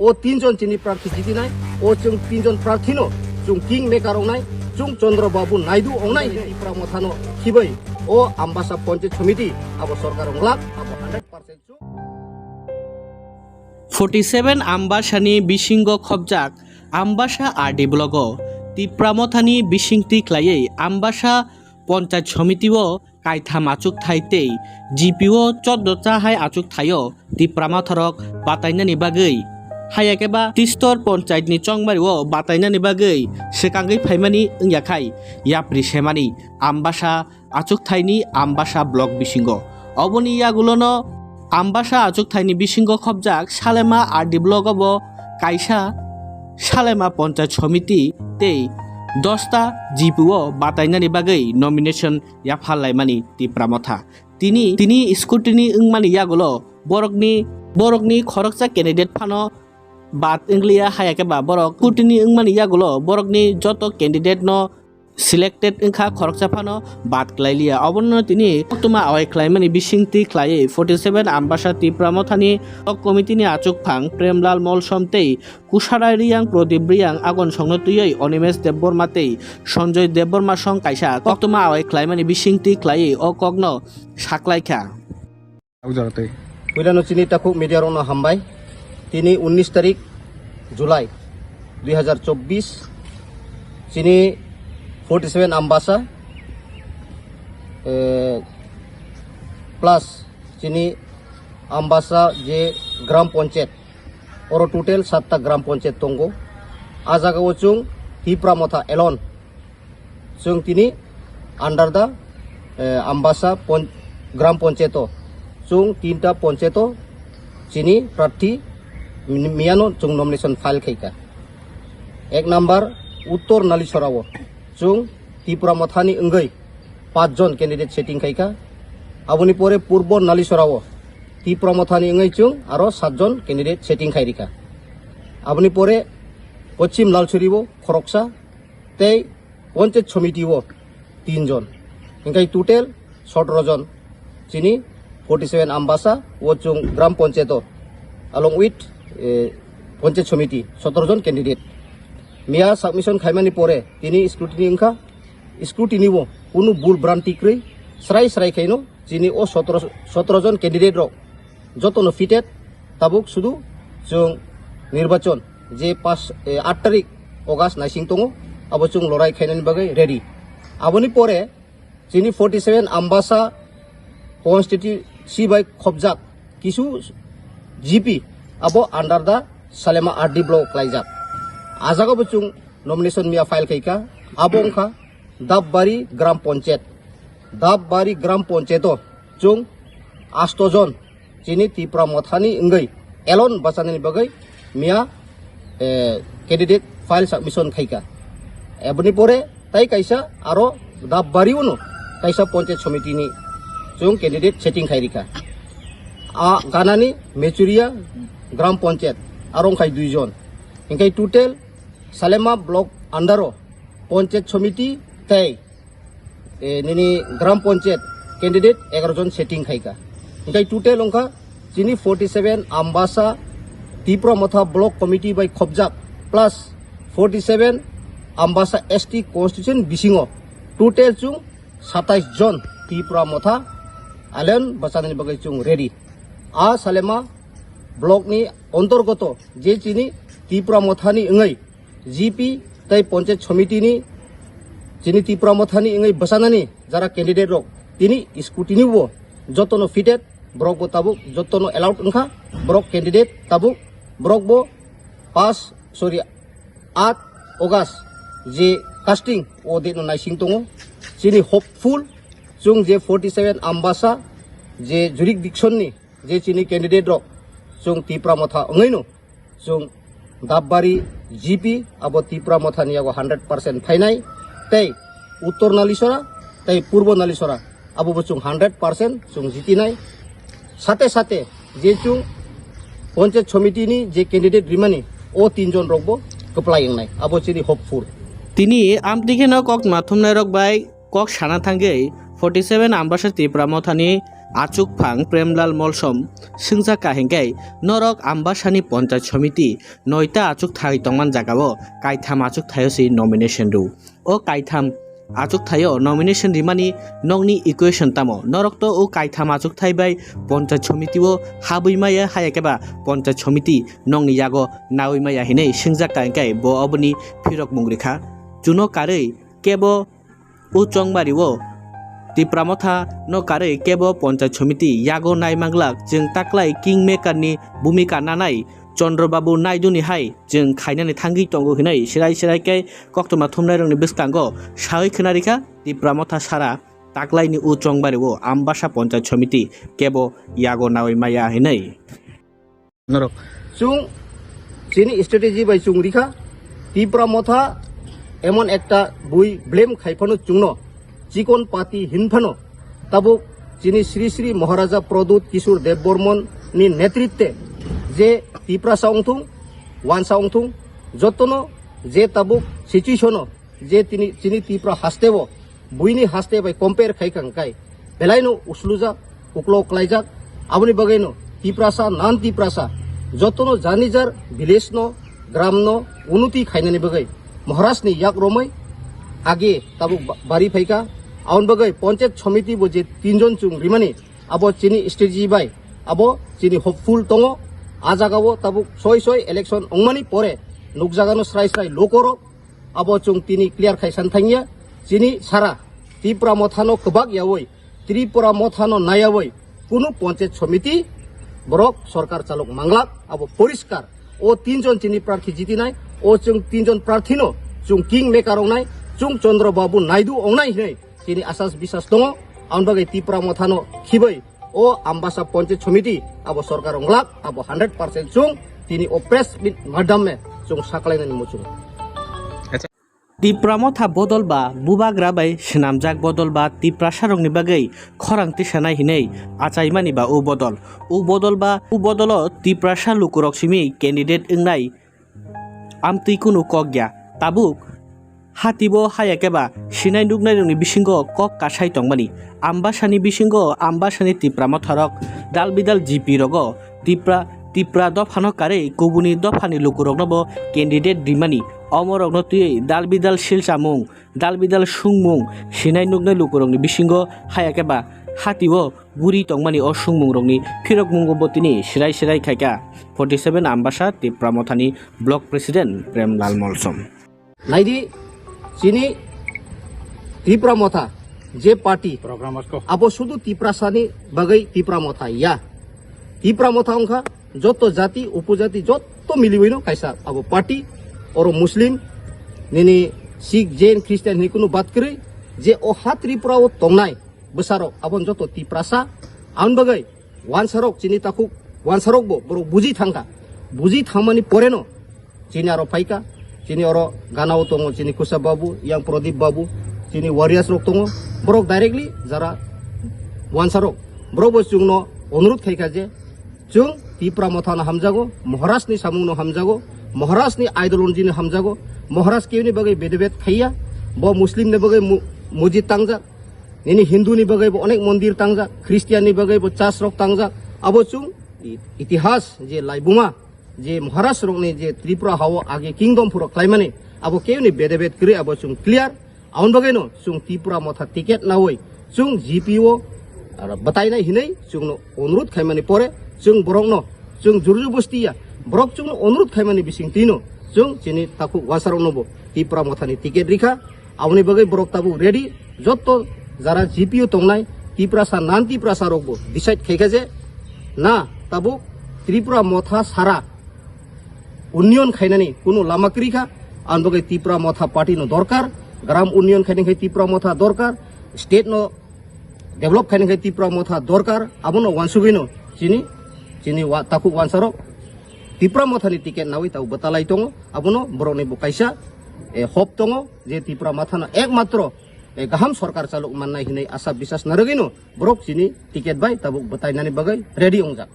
ও তিনজন চিনি প্রার্থী জিতি নাই ও जों তিনজন প্রার্থী নো जों Kingmaker Wngnai जों Chandra Babu Naidu Wngnai Tipra Motha no khibai o Ambassa Panchayat Samiti abo sarkar onglak abo 100% 47 Ambassani bisingo khobjak Ambassa RD blogo Tipra Mothani bisingti klayei Ambassa Panchayat Samiti o kaitha achuk thaitei GPO 14 ta hai achuk thayo Tipra Mothorok batainani bagei hayakeba tistor panchayat ni chongmari o batainani bagei sekangei phaimani wngyakhai yapri semani Ambassa achuk thaini Ambassa block bisingo oboni yagulono Ambassa achuk thaini bisingo khobjak Salema RD block obo kaisa Salema Panchayat Samiti tei 10টা GPO batainani bagei nomination yaphallaimani Tipra Motha তিনি scrutiny wngmani yagulo borokni khoroksa candidate phano bat inglia hayakeba borok scrutiny wngmani yagulo borokni joto candidate no selected wngkha khoroksa phano bat klailia obonno tini tuma awai klaimani bisingti khlai 47 Ambassa Tipra Mothani committee ni achuk phang Premlal Molsom tei Kusharai Riyang Prodip Riyang agon songno tuyei Onimesh Debborma tei Sanjoy Debborma song kaisa koktuma awai klaimani bisingti khlai o kokno saklaikha Pudano chini takuk media rono hambai tini 19 tarik Julai 2024 chini 47 Ambassa plus chini Ambassa je gram panchayat oro total 7 gram panchayat tongo ajaga ochung Tipra Motha alone chung tini under the Ambassa gram panchayato chung 3টা panchayato chini প্রার্থী মিয়ানো chung nomination file khaika ek number uttor nalisarawo chung Tipra Mothani wngoi 5 jon candidate setting khaika aboni pore purbo nalisarawo Tipra Mothani wngoi chung aro 7 jon candidate setting khairika aboni pore Pochim Lalchuribo khoroksa tei Panchayat Samitiwo 3 jon engkai total 17 jon chini 47 Ambassa o chung gram panchayato along with Panchayat Samiti 17 jon candidate Mia submission khaimani pore tini scrutiny wngkha scrutiny bo kunu bul branti krei srai khaino chini o 17 jon candidate rok jotono fitted tabuk sudu chung nirbachon je 8 tarik August naising tongo abo chung lorai khainani bagai ready aboni pore chini 47 Ambassa constituency by khobjak kisu GP abo under the Salema RD block klaijak ajaga buchung nomination mia file khaika abongkha Dabbari gram panchayato chung 8 jon chini Tipra Mothani wngoi alone basanani bagai mia candidate file submission khaika aboni pore tai kaisa aro Dabbari uno kaisa Panchayat Samiti ni chung candidate setting khairika ganani Mechuria gram panchayat arong khai 2 jon engkai total Salema block andaro Panchayat Samiti tei nini gram panchayat candidate 11 jon setting khaika engkai total ongkha chini 47 Ambassa Tipra Motha block committee by khobjak plus 47 Ambassa ST constitution bisingo total chung 27 jon Tipra Motha alien basanani bagai chung ready Salema block ni antargoto je chini Tipra Mothani wngoi GP tai Panchayat Samiti ni chini Tipra Mothani wngoi basanani jara candidate rok tini scrutiny bo jotono fitted brok bo tabuk jotono allowed wngkha brok candidate tabuk brok bo 8 August je casting o date no naising tongo chini hopeful chung je 47 Ambassa je jurisdiction ni je chini candidate rok chung Tipra Motha wngoi no chung Dabbari GP abo Tipra Motha ni ago 100% phainai tei uttor nalisora tei purbo nalisora abo chung 100% chung jitinai sate je chung Panchayat Samiti ni je candidate rimani o 3 jon rokbo keplai wnghnai abo chini hopeful tini amtikeno kok mathumnai rok bai kok sana thangei 47 Ambassa Tipra Mothani achuk phang Premlal Molsom sungja hengkai norok Ambassani Panchayat Samiti noita achuk thai tongman jagao kaitham achuk thayo si nomination ru o kaitham achuk thayo nomination rimani nongni equation tamo norok to o kaitham achuk thai bai Panchayat Samiti o habuimaya hayakeba Panchayat Samiti nongni yago naoimaya hinei sungja hengkai bo oboni phirok mungrikha juno karei kebo o chongmari o Tipra Motha no kare kebo Panchayat Samiti yago nai manglak jeng taklai Kingmaker ni bhumika nanai Chandra Babu Naidu ni hai jeng khainani thangi tongo hinai sirai kai koktoma thumnai rongni biskango sawi khonarikha Tipra Motha sara taklai ni uchongbari o Ambassa Panchayat Samiti kebo yago nawi maya hinai norok chung chini strategy bai chung rikha Tipra Motha emon ekta bui blame khaifano chungno চিকন পাতি হিনফানো তাবুক যিনি শ্রী শ্রী মহারাজা প্রদূত কিশোর দেববর্মন নি নেতৃত্বে যে Tipra সাউংথুং one সাউংথুং যতনো যে তাবুক situation যে তিনি তিপ্রা হাসতেব বুইনি হাসতে বাই কম্পেয়ার খাইকাংকাই বেলাইনো উসলুজা উকলো ক্লাইজাক আবনি বাগাইনো তিপ্রাসা নান তিপ্রাসা যতনো জানিজার ভিলেজ ন গ্রাম ন উন্নতি খাইনানি বাগাই মহারাজনি ইয়াক রমাই আগে তাবুক বাড়ি ফাইকা আউন বাগাই পঞ্চায়েত সমিতি বো যে তিনজন চুং রিমানি আবো চিনি স্ট্রেটেজি বাই আবো চিনি হোপফুল দङ আজাগাবো তাবুক সয় ইলেকশন অংমানি পরে নুকজাগানো স্রাই লোকর আবো চুং তিনি ক্লিয়ার খাইসান থাঙ্গিয়া চিনি সারা ত্রিপুরা মথানো কবাক ইয়াওই ত্রিপুরা মথানো নায়াওই কোনো পঞ্চায়েত সমিতি বরক সরকার চালক মাংলাক আবো পরিষ্কার ও তিনজন চিনি প্রার্থী জিতি নাই ও চুং তিনজন প্রার্থীনো চুং কিংমেকার অংনাই চুং চন্দ্র বাবু নাইডু অংনাই হিনে চিনি আসাস বিশ্বাস দङ আউন বাগাই ত্রিপুরা মথানো খিबै ও Ambassa পঞ্চায়েত সমিতি আবো সরকার অংলাক আবো 100% চুং তিনি ও প্রেস মিট মাধ্যমে চুং সাকলাইনানি মুচুং Tipra Motha bodol ba bubagra bai shenamjak bodol ba Tipra sarongni bagai khorang tisanai hinei achaimani ba u bodolo Tipra salukurok simi candidate Wngnai amtui kunu kokya tabuk hatibo hayakeba sinai nugnai rongni bisingo kok kasai tongmani Ambassani bisingo Ambassani Tipra Motharok dalbidal GP rogo Tipra dofano kare kubuni dofani lukurok nobo candidate dimani omorokno tui dalbidal silchamung dalbidal sungmung sinai nugnai lukurokni bisingo hayakeba hatibo guri tongmani o sungmung rokni phirok mungo botini sirai khaika 47 Ambassa Tipra Mothani block president Premlal Molsom নাইদি চিনি ত্রিপুরা মথা যে party আবো শুধু ত্রিপুরাসানি বাগাই ত্রিপুরা মথা ইয়া ত্রিপুরা মথা অংখা যত জাতি উপজাতি যত মিলিবইনো কাইসা আবো party और मुस्लिम निनी सिख जैन ख्रिस्टियान नि कुनु बात करे जे ओ हा त्रिपुरा ओ तंगनाय बसारो आबन जतो तिप्रासा आउन बागै वान सारक चिनि ताकु वान सारक बरो बुजि थांगा बुजि थांमानि परेनो चिनि आरो फाइका चिनि अरो गानाव तंगो चिनि कुसा बाबु yang प्रदीप बाबु चिनि वारियास रक तंगो बरक डाइरेक्टली जरा वान सारक बरो बसुंगनो अनुरोध खाइका जे जों त्रिपुरा मथानो हामजागो महाराजनि सामुंनो हामजागो महाराजनि आइडियोलॉजी हामजागो महाराज केवनि बगै बेदबेद खाइया बो मुस्लिमनि बगै मस्जिद तांजा निनि हिंदूनि बगै अनेक मंदिर तांजा ख्रिस्टियाननि बगै चार्च रक तांजा आबो चुं इतिहास जे लाइबुमा जे महाराज रकनि जे त्रिपुरा हाव आगे किंगडम फुरो क्लाइमानि आबो केवनि बेदबेद करे आबो चुं क्लियर आउन बगैनो चुं त्रिपुरा मथा टिकेट नावै चुं जीपीओ बताइनाय हिनै चुंनो अनुरोध खाइमानि परे चुं बरंनो चुं जुरजुबस्तिया ब्रक चुं अनुरोध खाइमानि बिसिं तिनो चुं चिनि ताकु वासाराव नबो त्रिपुरा मथानि टिकेट रिखा आवनि बगै ब्रक ताबु रेडी जत्तो जारा जीपीओ तंगनाय त्रिपुरासा नान त्रिपुरासा रकबो डिसाइड खाइखा जे ना ताबु त्रिपुरा मथा सारा उन्नयन खाइनानि कुनु लामा क्रिखा आन बगै त्रिपुरा मथा पार्टी नो दरकार ग्राम उन्नयन खाइनानि त्रिपुरा मथा दरकार स्टेट नो डेभलप खाइनानि त्रिपुरा मथा दरकार आबनो वानसुगैनो चिनि ताकु वानसारो त्रिपुरा मथानि टिकेट नावै ताउ बतालाय दङ आबनो बरनि बुकाइसा हप दङ जे त्रिपुरा मथाना एकमात्र गाहाम सरकार चालुक माननाय हिनै आशा बिसास नारगैनो ब्रक चिनि टिकेट बाय ताबुक बताइनानि बगै रेडी अंजा